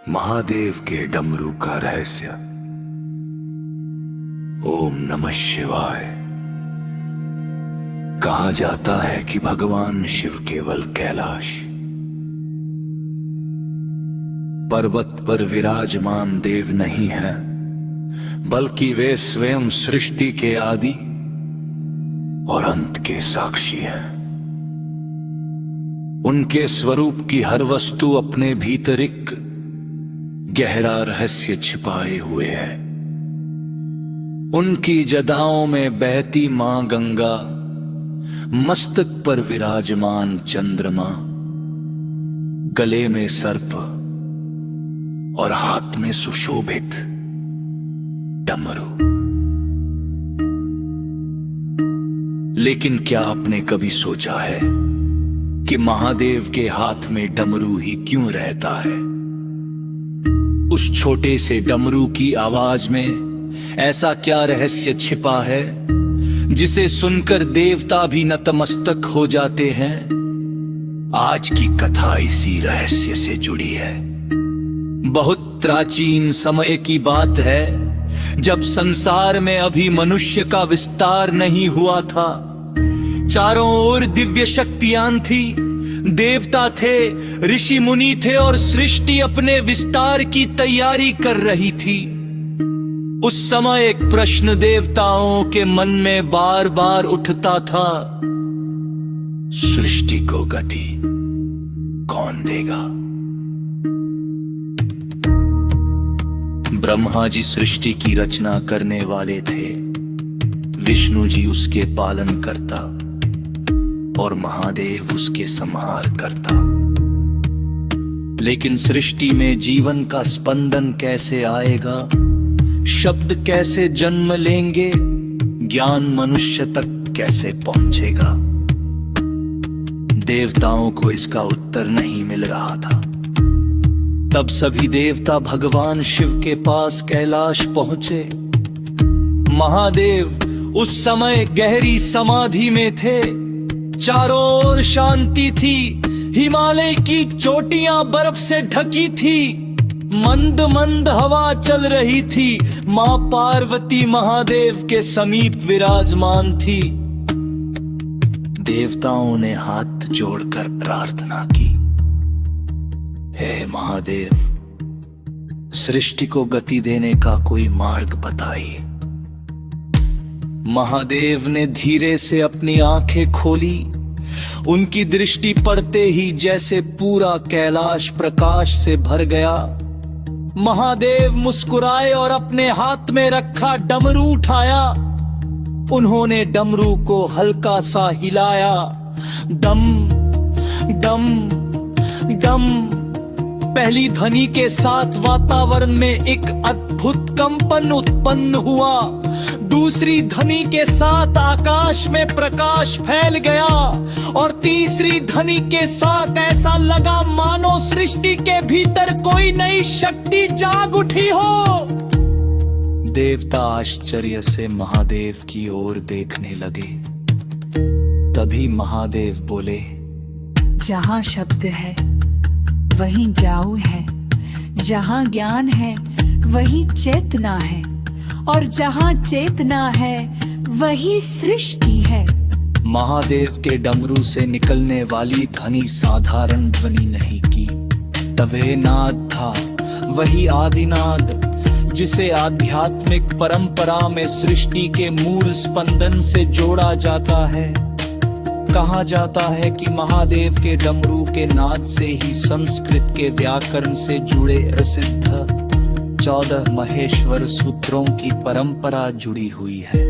महादेव के डमरू का रहस्य। ओम नमः शिवाय। कहा जाता है कि भगवान शिव केवल कैलाश पर्वत पर विराजमान देव नहीं है, बल्कि वे स्वयं सृष्टि के आदि और अंत के साक्षी हैं। उनके स्वरूप की हर वस्तु अपने भीतर एक गहरा रहस्य छिपाए हुए है। उनकी जदाओं में बहती मां गंगा, मस्तक पर विराजमान चंद्रमा, गले में सर्प और हाथ में सुशोभित डमरू। लेकिन क्या आपने कभी सोचा है कि महादेव के हाथ में डमरू ही क्यों रहता है? उस छोटे से डमरू की आवाज में ऐसा क्या रहस्य छिपा है जिसे सुनकर देवता भी नतमस्तक हो जाते हैं? आज की कथा इसी रहस्य से जुड़ी है। बहुत प्राचीन समय की बात है, जब संसार में अभी मनुष्य का विस्तार नहीं हुआ था। चारों ओर दिव्य शक्तियां थी, देवता थे, ऋषि मुनि थे और सृष्टि अपने विस्तार की तैयारी कर रही थी। उस समय एक प्रश्न देवताओं के मन में बार बार उठता था, सृष्टि को गति कौन देगा? ब्रह्मा जी सृष्टि की रचना करने वाले थे, विष्णु जी उसके पालन करता और महादेव उसके संहार करता। लेकिन सृष्टि में जीवन का स्पंदन कैसे आएगा, शब्द कैसे जन्म लेंगे, ज्ञान मनुष्य तक कैसे पहुंचेगा? देवताओं को इसका उत्तर नहीं मिल रहा था। तब सभी देवता भगवान शिव के पास कैलाश पहुंचे। महादेव उस समय गहरी समाधि में थे। चारों ओर शांति थी, हिमालय की चोटियां बर्फ से ढकी थी, मंद मंद हवा चल रही थी। मां पार्वती महादेव के समीप विराजमान थी। देवताओं ने हाथ जोड़कर प्रार्थना की, हे महादेव, सृष्टि को गति देने का कोई मार्ग बताइए। महादेव ने धीरे से अपनी आंखें खोली। उनकी दृष्टि पड़ते ही जैसे पूरा कैलाश प्रकाश से भर गया। महादेव मुस्कुराए और अपने हाथ में रखा डमरू उठाया। उन्होंने डमरू को हल्का सा हिलाया। डम डम डम। पहली ध्वनि के साथ वातावरण में एक अद्भुत कंपन उत्पन्न हुआ। दूसरी ध्वनि के साथ आकाश में प्रकाश फैल गया और तीसरी ध्वनि के साथ ऐसा लगा मानो सृष्टि के भीतर कोई नई शक्ति जाग उठी हो। देवता आश्चर्य से महादेव की ओर देखने लगे। तभी महादेव बोले, जहां शब्द है वहीं जाऊ है, जहां ज्ञान है वही चेतना है, और जहां चेतना है वही सृष्टि है। महादेव के डमरू से निकलने वाली ध्वनि साधारण ध्वनि नहीं की, तवे नाद था, वही आदिनाद जिसे आध्यात्मिक परंपरा में सृष्टि के मूल स्पंदन से जोड़ा जाता है। कहा जाता है कि महादेव के डमरू के नाद से ही संस्कृत के व्याकरण से जुड़े प्रसिद्ध 14 महेश्वर सूत्रों की परंपरा जुड़ी हुई है।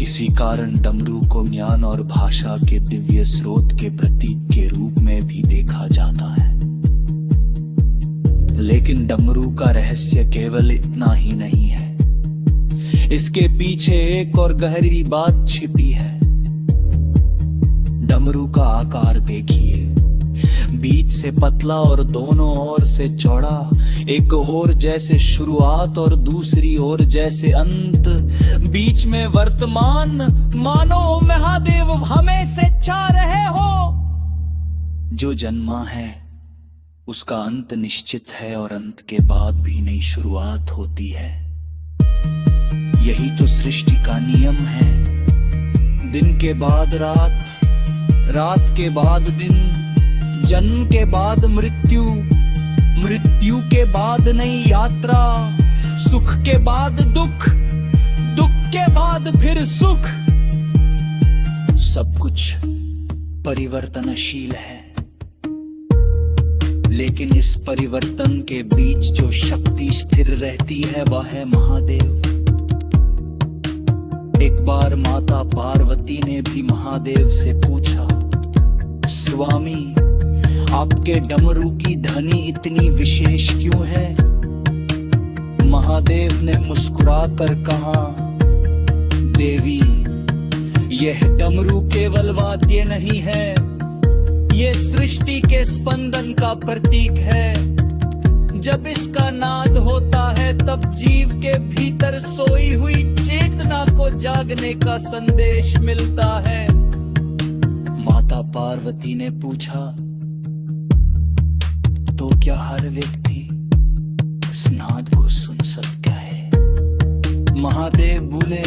इसी कारण डमरू को ज्ञान और भाषा के दिव्य स्रोत के प्रतीक के रूप में भी देखा जाता है। लेकिन डमरू का रहस्य केवल इतना ही नहीं है, इसके पीछे एक और गहरी बात छिपी है। डमरू का आकार देखिए, बीच से पतला और दोनों ओर से चौड़ा, एक ओर जैसे शुरुआत और दूसरी ओर जैसे अंत, बीच में वर्तमान, मानो महादेव हमें से चाह रहे हो। जो जन्मा है उसका अंत निश्चित है और अंत के बाद भी नई शुरुआत होती है। यही तो सृष्टि का नियम है। दिन के बाद रात, रात के बाद दिन, जन्म के बाद मृत्यु, मृत्यु के बाद नई यात्रा, सुख के बाद दुख, दुख के बाद फिर सुख। सब कुछ परिवर्तनशील है, लेकिन इस परिवर्तन के बीच जो शक्ति स्थिर रहती है वह है महादेव। एक बार माता पार्वती ने भी महादेव से पूछा, स्वामी आपके डमरू की ध्वनि इतनी विशेष क्यों है? महादेव ने मुस्कुराकर कहा, देवी यह डमरू केवल वाद्य नहीं है, ये सृष्टि के स्पंदन का प्रतीक है। जब इसका नाद होता है तब जीव के भीतर सोई हुई चेतना को जागने का संदेश मिलता है। माता पार्वती ने पूछा, तो क्या हर व्यक्ति इस नाद को सुन सकता है? महादेव बोले,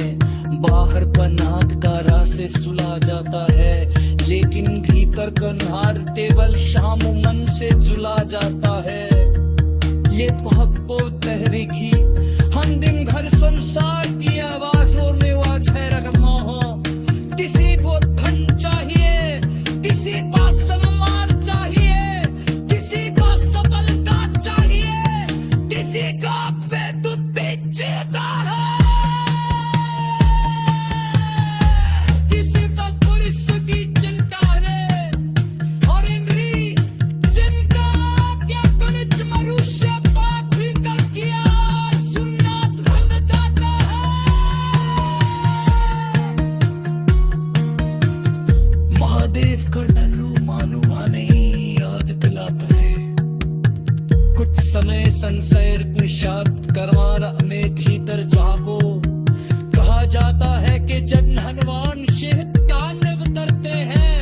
बाहर का नाद तारा से सुला जाता है, लेकिन भीतर का नाद केवल शाम मन से जुला जाता है। ये तो तहरीकी हम दिन भर संसार की आवाजों में वाज है रगमा हो। किसी को धन चाहिए, किसी का सम्मान चाहिए, किसी को सफलता चाहिए, किसी का बेदुत बेचेता है, किसी को पुरुष की चिंता है, और इनरी चिंता क्या कुछ मनुष्य पाप भी कर किया सुनना भूल जाता है। महादेव का डल्लू मानो नहीं याद दिलाता है। कुछ समय संशय निशात करवाना में भीतर जागो। कहा जाता है कि जब हनुमान शहद कान में उतरते हैं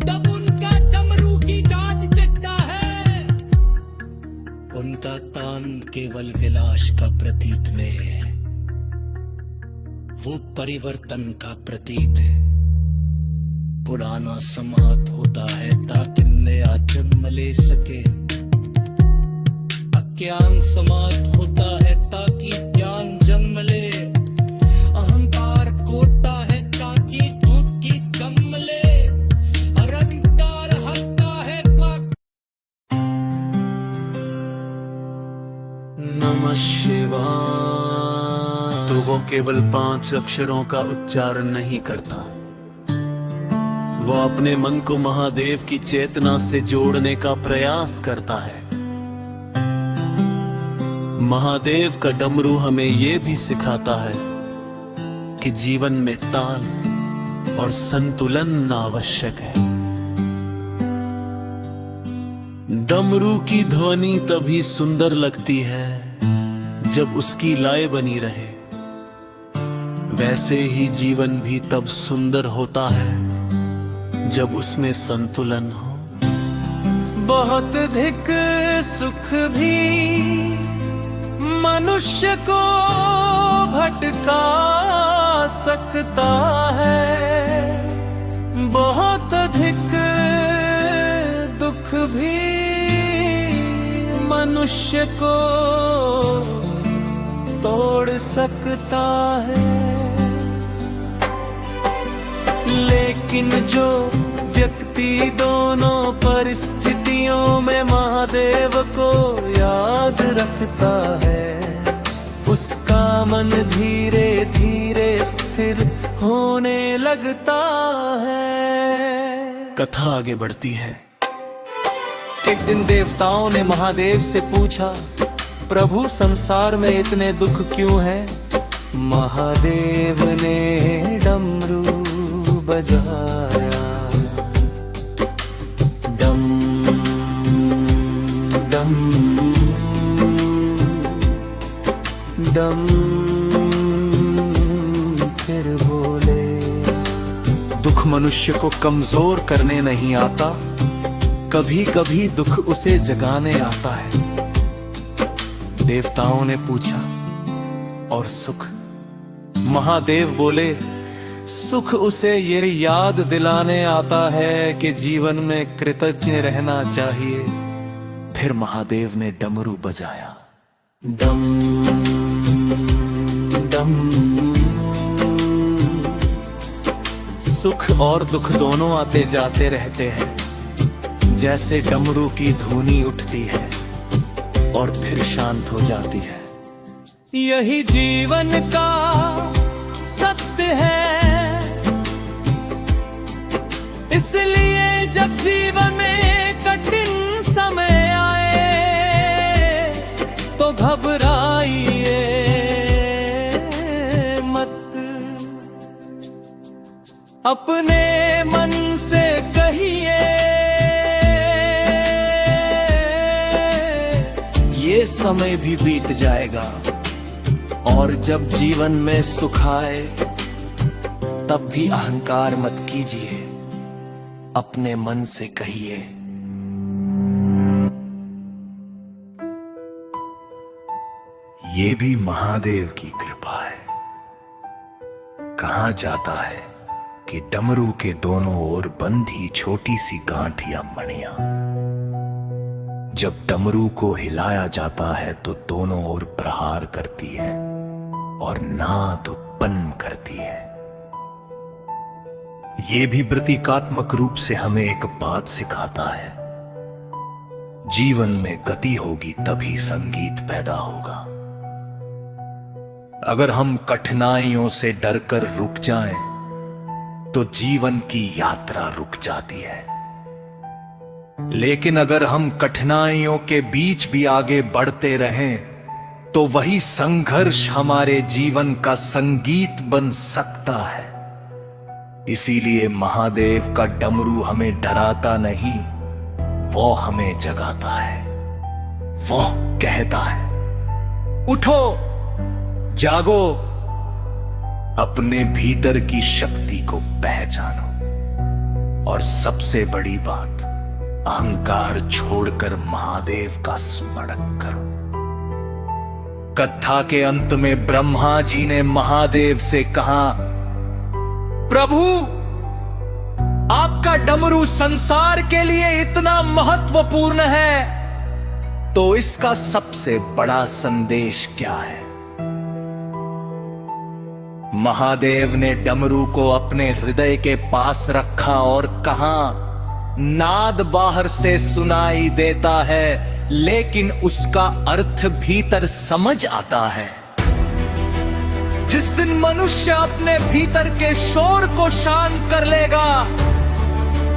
तब उनका डमरू की डांट दिखता है। उनका तान केवल विलास का प्रतीक नहीं है, वो परिवर्तन का प्रतीक है। पुराना समाप्त होता है ताकि नया जन्म ले सके, अज्ञान समाप्त होता है ताकि ज्ञान जन्म ले, अहंकार कोटता है ताकि धूप की दम ले, अहंकार हटता है नमः शिवाय। तो वो केवल 5 अक्षरों का उच्चारण नहीं करता, वो अपने मन को महादेव की चेतना से जोड़ने का प्रयास करता है। महादेव का डमरू हमें ये भी सिखाता है कि जीवन में ताल और संतुलन आवश्यक है। डमरू की ध्वनि तभी सुंदर लगती है जब उसकी लय बनी रहे, वैसे ही जीवन भी तब सुंदर होता है जब उसमें संतुलन हो। बहुत अधिक सुख भी मनुष्य को भटका सकता है, बहुत अधिक दुख भी मनुष्य को तोड़ सकता है। लेकिन जो व्यक्ति दोनों परिस्थितियों में महादेव को याद रखता है, उसका मन धीरे धीरे स्थिर होने लगता है। कथा आगे बढ़ती है। एक दिन देवताओं ने महादेव से पूछा, प्रभु संसार में इतने दुख क्यों हैं? महादेव ने डमरू बजाया, डम डम डम, फिर बोले, दुख मनुष्य को कमजोर करने नहीं आता, कभी कभी दुख उसे जगाने आता है। देवताओं ने पूछा, और सुख? महादेव बोले, सुख उसे ये याद दिलाने आता है कि जीवन में कृतज्ञ रहना चाहिए। फिर महादेव ने डमरू बजाया, डम डम। सुख और दुख दोनों आते जाते रहते हैं, जैसे डमरू की धुनी उठती है और फिर शांत हो जाती है। यही जीवन का सत्य है, इसलिए जब जीवन में कठिन समय आए तो घबराइए मत। अपने मन से कहिए, ये समय भी बीत जाएगा। और जब जीवन में सुख आए तब भी अहंकार मत कीजिए, अपने मन से कहिए। ये भी महादेव की कृपा है। कहा जाता है कि डमरू के दोनों ओर बंधी छोटी सी गांठ या मणियां, जब डमरू को हिलाया जाता है तो दोनों ओर प्रहार करती है और नाद उत्पन्न करती है। ये भी प्रतीकात्मक रूप से हमें एक बात सिखाता है, जीवन में गति होगी तभी संगीत पैदा होगा। अगर हम कठिनाइयों से डरकर रुक जाएं, तो जीवन की यात्रा रुक जाती है। लेकिन अगर हम कठिनाइयों के बीच भी आगे बढ़ते रहें, तो वही संघर्ष हमारे जीवन का संगीत बन सकता है। इसीलिए महादेव का डमरू हमें डराता नहीं, वो हमें जगाता है। वो कहता है, उठो, जागो, अपने भीतर की शक्ति को पहचानो, और सबसे बड़ी बात, अहंकार छोड़कर महादेव का स्मरण करो। कथा के अंत में ब्रह्मा जी ने महादेव से कहा, प्रभु, आपका डमरू संसार के लिए इतना महत्वपूर्ण है, तो इसका सबसे बड़ा संदेश क्या है? महादेव ने डमरू को अपने हृदय के पास रखा और कहा, नाद बाहर से सुनाई देता है, लेकिन उसका अर्थ भीतर समझ आता है। जिस दिन मनुष्य अपने भीतर के शोर को शांत कर लेगा,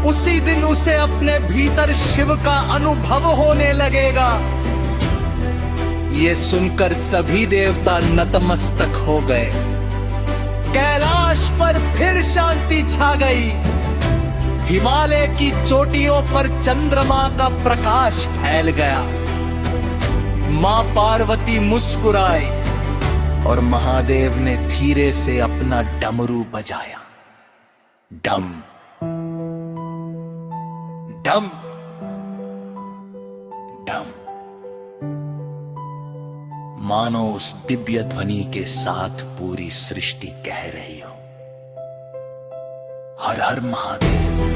उसी दिन उसे अपने भीतर शिव का अनुभव होने लगेगा। ये सुनकर सभी देवता नतमस्तक हो गए। कैलाश पर फिर शांति छा गई। हिमालय की चोटियों पर चंद्रमा का प्रकाश फैल गया। मां पार्वती मुस्कुराई और महादेव ने धीरे से अपना डमरू बजाया। डम डम डम, मानो उस दिव्य ध्वनि के साथ पूरी सृष्टि कह रही हो, हर हर महादेव।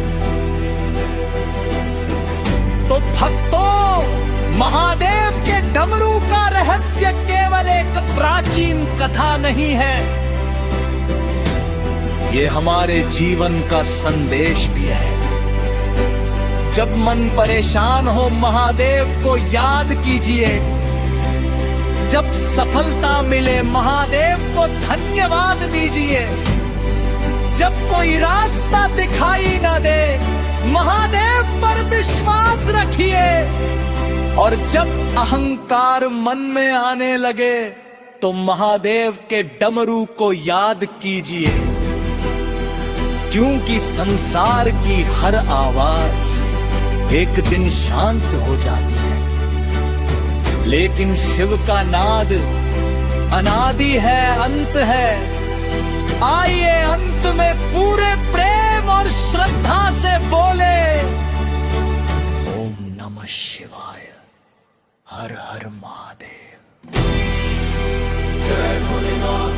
तो भक्तों, महादेव के डमरू का रहस्य केवल एक प्राचीन कथा नहीं है, ये हमारे जीवन का संदेश भी है। जब मन परेशान हो, महादेव को याद कीजिए। जब सफलता मिले, महादेव को धन्यवाद दीजिए। जब कोई रास्ता दिखाई ना दे, महादेव पर विश्वास रखिए। और जब अहंकार मन में आने लगे, तो महादेव के डमरू को याद कीजिए, क्योंकि संसार की हर आवाज एक दिन शांत हो जाती है, लेकिन शिव का नाद अनादि है, अंत है। आइए अंत में पूरे प्रेम और श्रद्धा से बोले, शिवाय। हर हर महादेव। जय भोलेनाथ